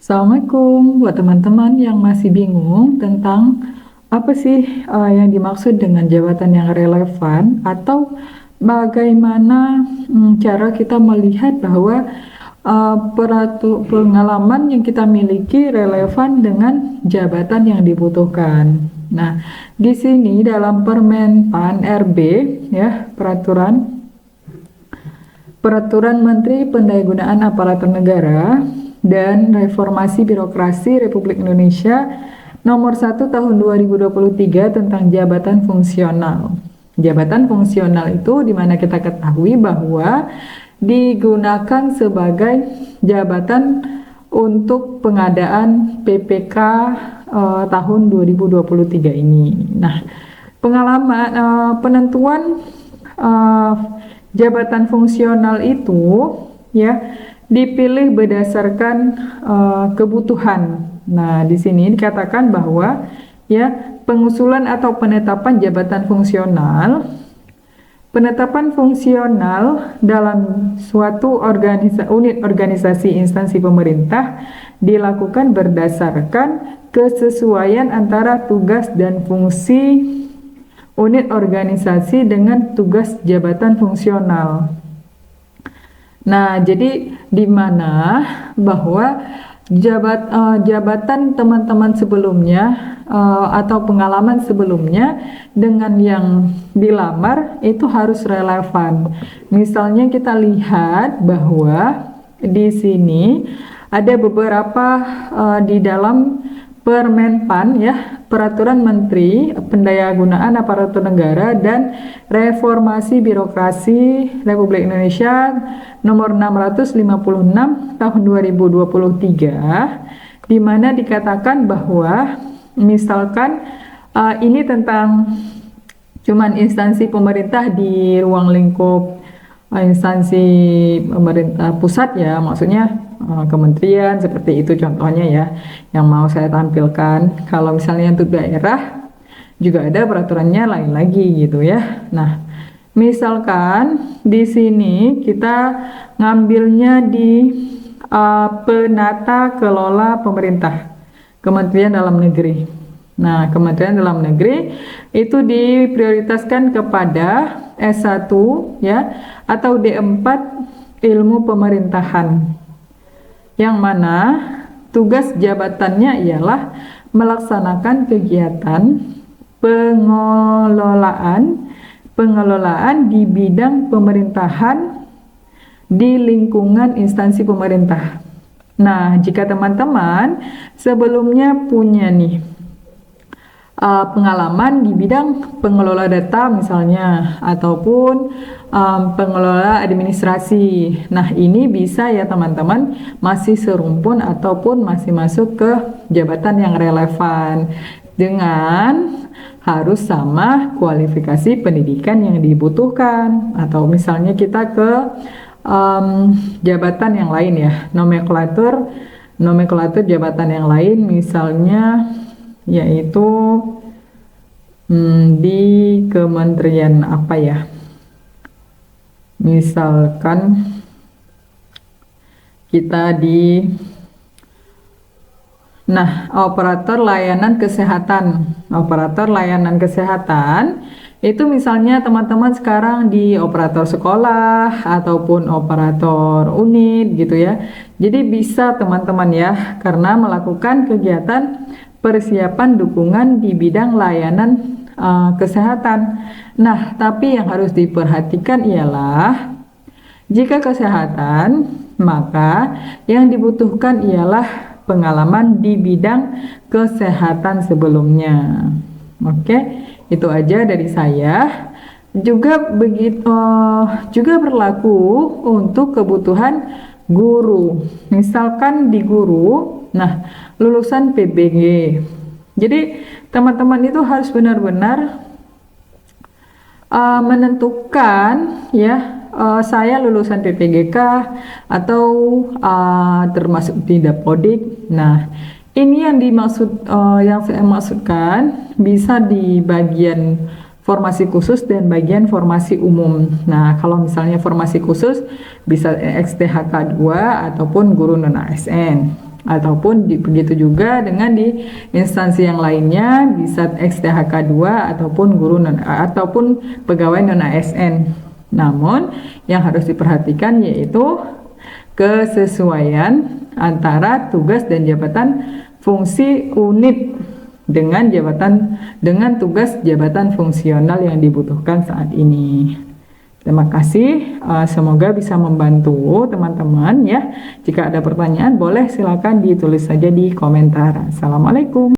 Assalamualaikum buat teman-teman yang masih bingung tentang apa sih yang dimaksud dengan jabatan yang relevan atau bagaimana cara kita melihat bahwa pengalaman yang kita miliki relevan dengan jabatan yang dibutuhkan. Nah, di sini dalam Permen-PAN RB ya, Peraturan Menteri Pendayagunaan Aparatur Negara dan Reformasi Birokrasi Republik Indonesia Nomor 1 Tahun 2023 tentang jabatan fungsional. Jabatan fungsional itu dimana kita ketahui bahwa digunakan sebagai jabatan untuk pengadaan PPK tahun 2023 ini. Nah, pengalaman penentuan jabatan fungsional itu ya dipilih berdasarkan kebutuhan. Nah, di sini dikatakan bahwa ya pengusulan atau penetapan jabatan fungsional, dalam suatu unit organisasi instansi pemerintah dilakukan berdasarkan kesesuaian antara tugas dan fungsi unit organisasi dengan tugas jabatan fungsional. Nah, jadi di mana bahwa jabatan teman-teman sebelumnya atau pengalaman sebelumnya dengan yang dilamar itu harus relevan. Misalnya kita lihat bahwa di sini ada beberapa di dalam Permen-PAN ya, Peraturan Menteri Pendayagunaan Aparatur Negara dan Reformasi Birokrasi Republik Indonesia Nomor 656 Tahun 2023, di mana dikatakan bahwa misalkan ini tentang cuman instansi pemerintah di ruang lingkup instansi pemerintah pusat ya, maksudnya kementerian seperti itu contohnya ya yang mau saya tampilkan. Kalau misalnya untuk daerah juga ada peraturannya lain lagi gitu ya. Nah, misalkan di sini kita ngambilnya di penata kelola pemerintah, Kementerian Dalam Negeri. Nah, Kementerian Dalam Negeri itu diprioritaskan kepada S1 ya atau D4 ilmu pemerintahan, yang mana tugas jabatannya ialah melaksanakan kegiatan pengelolaan di bidang pemerintahan di lingkungan instansi pemerintah. Nah, jika teman-teman sebelumnya punya nih pengalaman di bidang pengelola data misalnya ataupun pengelola administrasi. Nah, ini bisa ya teman-teman masih serumpun ataupun masih masuk ke jabatan yang relevan dengan harus sama kualifikasi pendidikan yang dibutuhkan. Atau misalnya kita ke jabatan yang lain ya, nomenklatur jabatan yang lain misalnya yaitu di kementerian apa ya, misalkan kita di operator layanan kesehatan itu misalnya teman-teman sekarang di operator sekolah ataupun operator unit gitu ya. Jadi bisa teman-teman ya, karena melakukan kegiatan persiapan dukungan di bidang layanan kesehatan. Nah, tapi yang harus diperhatikan ialah jika kesehatan, maka yang dibutuhkan ialah pengalaman di bidang kesehatan sebelumnya. Oke, itu aja dari saya. Juga berlaku untuk kebutuhan guru. Misalkan di guru, lulusan PBG. Jadi teman-teman itu harus benar-benar menentukan ya, saya lulusan PPGK atau termasuk di Dapodik. Nah, ini yang dimaksud, yang saya maksudkan bisa di bagian formasi khusus dan bagian formasi umum. Nah, kalau misalnya formasi khusus bisa XTHK 2 ataupun guru non ASN. ataupun begitu juga dengan di instansi yang lainnya, bisa XTHK 2 ataupun ataupun pegawai non ASN. Namun yang harus diperhatikan yaitu kesesuaian antara tugas dan jabatan fungsi unit dengan tugas jabatan fungsional yang dibutuhkan saat ini. Terima kasih, semoga bisa membantu teman-teman ya. Jika ada pertanyaan boleh silakan ditulis saja di komentar. Assalamualaikum.